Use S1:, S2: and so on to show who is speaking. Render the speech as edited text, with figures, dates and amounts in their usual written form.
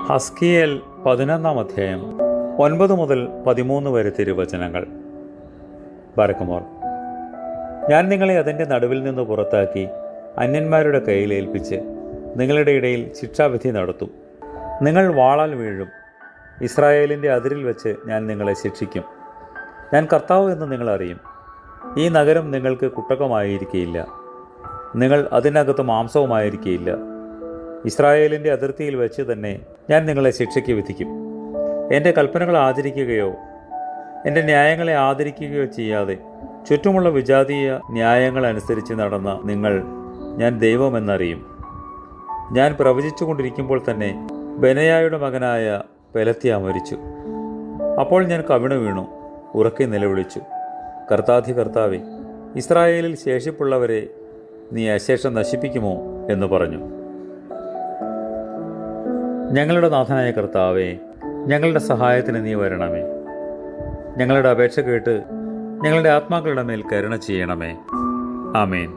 S1: ഹസ്കിയേൽ 11-ാം അധ്യായം 9 മുതൽ 13 വരെ തിരുവചനങ്ങൾ. ബാരക്കുമോർ, ഞാൻ നിങ്ങളെ അതിൻ്റെ നടുവിൽ നിന്ന് പുറത്താക്കി അന്യന്മാരുടെ കയ്യിൽ ഏൽപ്പിച്ച് നിങ്ങളുടെ ഇടയിൽ ശിക്ഷാവിധി നടത്തും. നിങ്ങൾ വാളാൽ വീഴും. ഇസ്രായേലിൻ്റെ അതിരിൽ വെച്ച് ഞാൻ നിങ്ങളെ ശിക്ഷിക്കും. ഞാൻ കർത്താവ് എന്ന് നിങ്ങൾ അറിയും. ഈ നഗരം നിങ്ങൾക്ക് കുട്ടകമായിരിക്കുകയില്ല, നിങ്ങൾ അതിനകത്ത് മാംസവുമായിരിക്കുകയില്ല. ഇസ്രായേലിൻ്റെ അതിർത്തിയിൽ വെച്ച് തന്നെ ഞാൻ നിങ്ങളെ ശിക്ഷയ്ക്ക് വിധിക്കും. എൻ്റെ കൽപ്പനകൾ ആചരിക്കുകയോ എൻ്റെ ന്യായങ്ങളെ ആദരിക്കുകയോ ചെയ്യാതെ ചുറ്റുമുള്ള വിജാതീയ ന്യായങ്ങൾ അനുസരിച്ച് നടന്ന നിങ്ങൾ ഞാൻ ദൈവമെന്നറിയും. ഞാൻ പ്രവചിച്ചുകൊണ്ടിരിക്കുമ്പോൾ തന്നെ ബെനയായുടെ മകനായ പെലത്യ മരിച്ചു. അപ്പോൾ ഞാൻ കവിണു വീണു, ഉറക്കെ നിലവിളിച്ചു, കർത്താവേ, ഇസ്രായേലിൽ ശേഷിപ്പുള്ളവരെ നീ അശേഷം നശിപ്പിക്കുമോ എന്ന് പറഞ്ഞു. ഞങ്ങളുടെ നാഥനായ കർത്താവേ, ഞങ്ങളുടെ സഹായത്തിന് നീ വരണമേ. ഞങ്ങളുടെ അപേക്ഷ കേട്ട് ഞങ്ങളുടെ ആത്മാക്കളുടെ മേൽ കരുണ ചെയ്യണമേ. ആമേൻ.